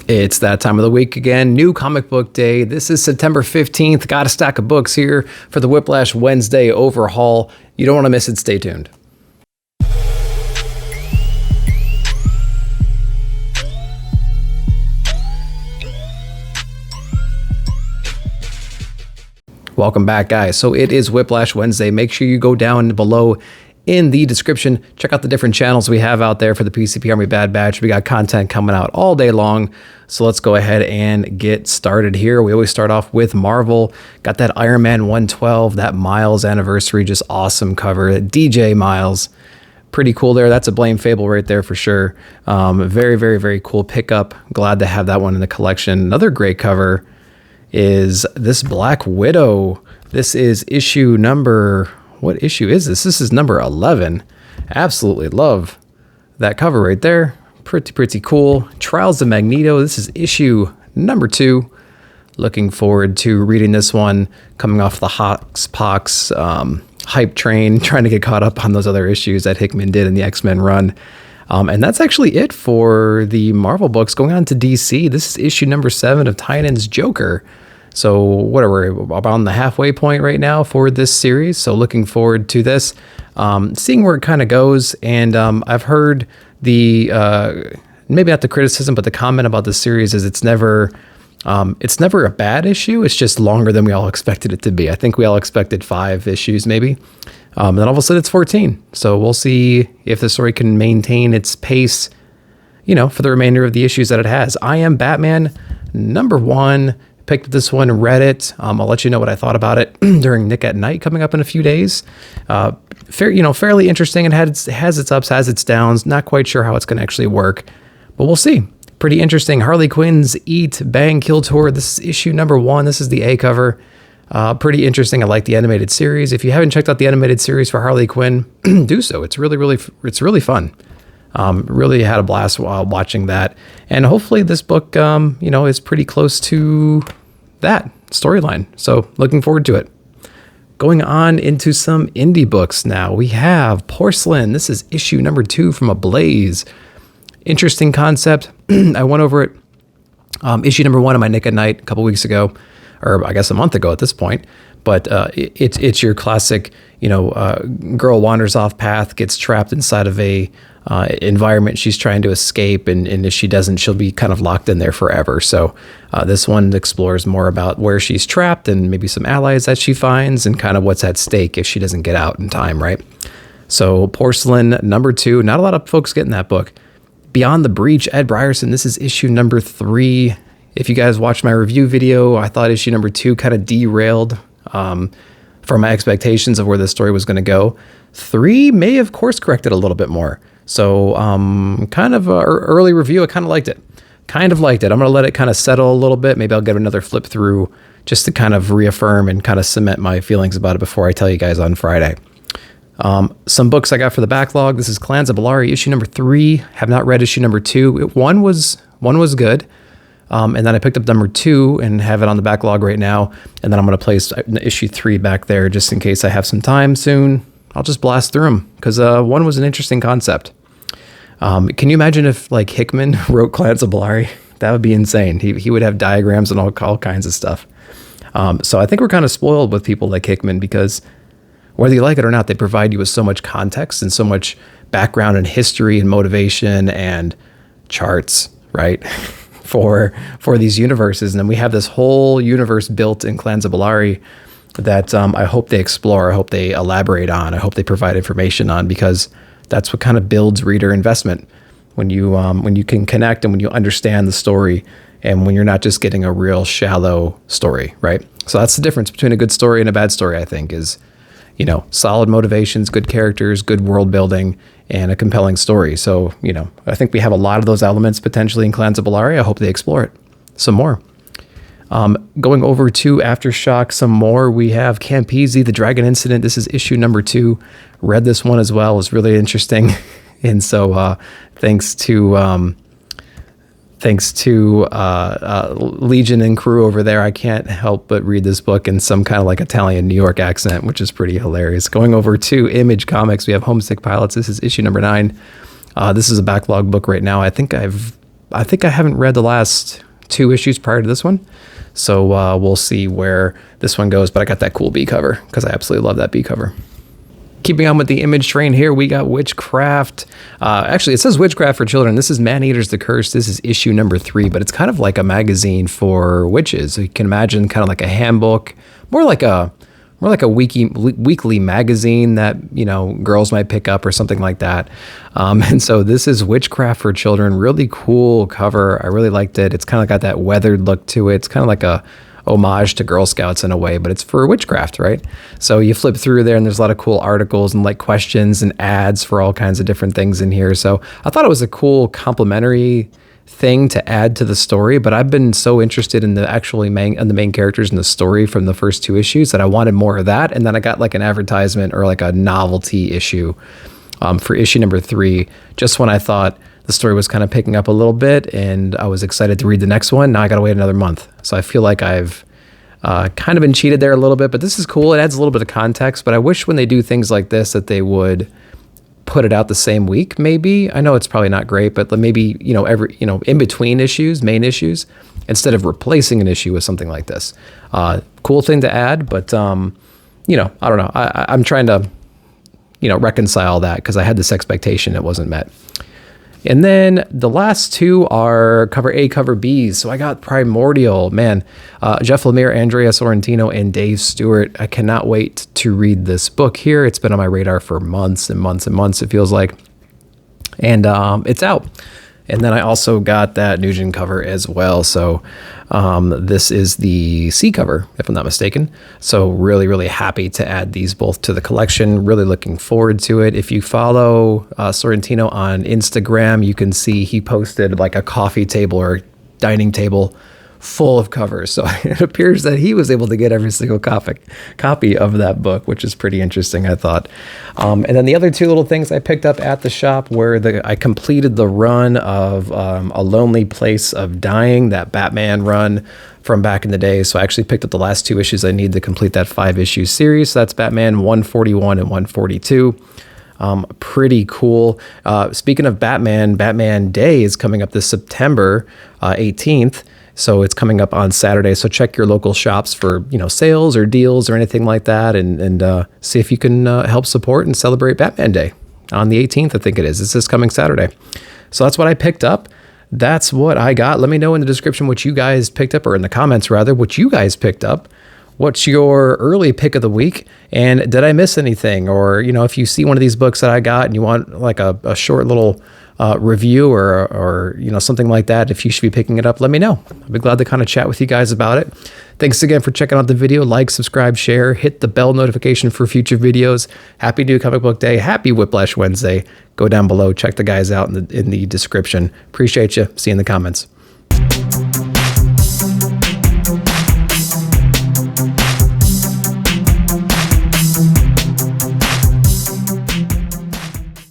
It's that time of the week again, new comic book day. This is September 15th. Got a stack of books here for the Whiplash Wednesday overhaul. You don't want to miss it. Stay tuned. Welcome back, guys. So it is Whiplash Wednesday. Make sure you go down below in the description. Check out the different channels we have out there for the PCP Army Bad Batch. We got content coming out all day long. So let's go ahead and get started here. We always start off with Marvel. Got that Iron Man 112, that Miles anniversary, just awesome cover. DJ Miles, pretty cool there. That's a Blame Phable right there for sure. Very, very, very cool pickup. Glad to have that one in the collection. Another great cover is this Black Widow. This is issue number... What issue is this? This is number 11. Absolutely love that cover right there. Pretty cool. Trials of Magneto. This is issue number 2. Looking forward to reading this one. Coming off the Pox hype train. Trying to get caught up on those other issues that Hickman did in the X-Men run. And that's actually it for the Marvel books. Going on to DC. This is issue number 7 of Tynion's Joker. So what are we about on the halfway point right now for this series? So looking forward to this, seeing where it kind of goes. And I've heard the maybe not the criticism, but the comment about the series is it's never a bad issue. It's just longer than we all expected it to be. I think we all expected 5 issues maybe. And then all of a sudden it's 14. So we'll see if the story can maintain its pace, for the remainder of the issues that it has. I Am Batman number 1. Picked this one, read it. I'll let you know what I thought about it during Nick at Night coming up in a few days. Fairly interesting. It has its ups, has its downs. Not quite sure how it's going to actually work, but we'll see. Pretty interesting. Harley Quinn's Eat, Bang, Kill Tour. This is issue number 1. This is the A cover. Pretty interesting. I like the animated series. If you haven't checked out the animated series for Harley Quinn, do so. It's really fun. Really had a blast while watching that. And hopefully this book, is pretty close to that storyline. So looking forward to it. Going on into some indie books now. We have Porcelain. This is issue number 2 from Ablaze. Interesting concept. I went over it. Issue number 1 of my Nick at Night a couple weeks ago, or I guess a month ago at this point. But it's your classic, girl wanders off path, gets trapped inside of a environment she's trying to escape, and if she doesn't, she'll be kind of locked in there forever. So this one explores more about where she's trapped and maybe some allies that she finds and kind of what's at stake if she doesn't get out in time, right? So Porcelain number 2, not a lot of folks getting that book. Beyond the Breach, Ed Brierson. This is issue number 3. If you guys watched my review video, I thought issue number 2 kind of derailed from my expectations of where the story was going to go. 3 may have course corrected a little bit more. So kind of an early review. I kind of liked it. I'm going to let it kind of settle a little bit. Maybe I'll give it another flip through just to kind of reaffirm and kind of cement my feelings about it before I tell you guys on Friday. Some books I got for the backlog. This is Clans of Bellari, issue number 3. Have not read issue number 2. One was good. And then I picked up number 2 and have it on the backlog right now. And then I'm going to place issue 3 back there just in case I have some time soon. I'll just blast through them because 1 was an interesting concept. Can you imagine if Hickman wrote Clans of Bellari? That would be insane. He would have diagrams and all kinds of stuff. So I think we're kind of spoiled with people like Hickman because whether you like it or not, they provide you with so much context and so much background and history and motivation and charts, right? for these universes. And then we have this whole universe built in Clans of Bellari that I hope they explore, I hope they elaborate on, I hope they provide information on, because that's what kind of builds reader investment when you can connect and when you understand the story and when you're not just getting a real shallow story, right? So that's the difference between a good story and a bad story, I think, is, solid motivations, good characters, good world building, and a compelling story. So, I think we have a lot of those elements potentially in Clans of Bellari. I hope they explore it some more. Going over to Aftershock some more, we have Campese, The Dragon Incident. This is issue number 2. Read this one as well. It was really interesting. And so thanks to Legion and crew over there, I can't help but read this book in some kind of Italian New York accent, which is pretty hilarious. Going over to Image Comics, we have Homesick Pilots. This is issue number 9. This is a backlog book right now. I think I've I think I haven't read the last 2 issues prior to this one. So we'll see where this one goes. But I got that cool B cover because I absolutely love that B cover. Keeping on with the image train here, we got Witchcraft. Actually, it says Witchcraft for Children. This is Man-Eaters the Curse. This is issue number 3, but it's kind of like a magazine for witches. So you can imagine kind of like a handbook, more like a weekly magazine that, you know, girls might pick up or something like that. And so this is Witchcraft for Children. Really cool cover. I really liked it. It's kind of got that weathered look to it. It's kind of like a homage to Girl Scouts in a way, but it's for witchcraft, right? So you flip through there and there's a lot of cool articles and like questions and ads for all kinds of different things in here. So I thought it was a cool complimentary thing to add to the story, but I've been so interested in the main characters in the story from the first 2 issues that I wanted more of that. And then I got like an advertisement or like a novelty issue for issue number 3, just when I thought the story was kind of picking up a little bit and I was excited to read the next one. Now I got to wait another month. So I feel like I've kind of been cheated there a little bit, but this is cool. It adds a little bit of context, but I wish when they do things like this that they would put it out the same week, maybe. I know it's probably not great, but maybe, you know, in between issues, main issues, instead of replacing an issue with something like this. Cool thing to add, but, you know, I don't know. I'm trying to, you know, reconcile that because I had this expectation that wasn't met. And then the last 2 are cover A, cover Bs. So I got Primordial, man. Jeff Lemire, Andrea Sorrentino, and Dave Stewart. I cannot wait to read this book here. It's been on my radar for months and months and months, it feels like. And it's out. And then I also got that Nugent cover as well. So this is the C cover, if I'm not mistaken. So really, really happy to add these both to the collection. Really looking forward to it. If you follow Sorrentino on Instagram, you can see he posted like a coffee table or dining table full of covers. So it appears that he was able to get every single copy of that book, which is pretty interesting, I thought. And then the other 2 little things I picked up at the shop were I completed the run of A Lonely Place of Dying, that Batman run from back in the day. So I actually picked up the last 2 issues I need to complete that 5-issue series. So that's Batman 141 and 142. Pretty cool. Speaking of Batman Day is coming up this September 18th. So it's coming up on Saturday. So check your local shops for, you know, sales or deals or anything like that, and see if you can help support and celebrate Batman Day on the 18th. I think it is. It's this coming Saturday. So that's what I picked up. That's what I got. Let me know in the description what you guys picked up, or in the comments rather, what you guys picked up. What's your early pick of the week? And did I miss anything? Or, you know, if you see one of these books that I got and you want like a short little review or you know, something like that, if you should be picking it up, let me know. I'll be glad to kind of chat with you guys about it. Thanks again for checking out the video. Like, subscribe, share, hit the bell notification for future videos. Happy New Comic Book Day. Happy Whiplash Wednesday. Go down below. Check the guys out in the description. Appreciate you. See you in the comments.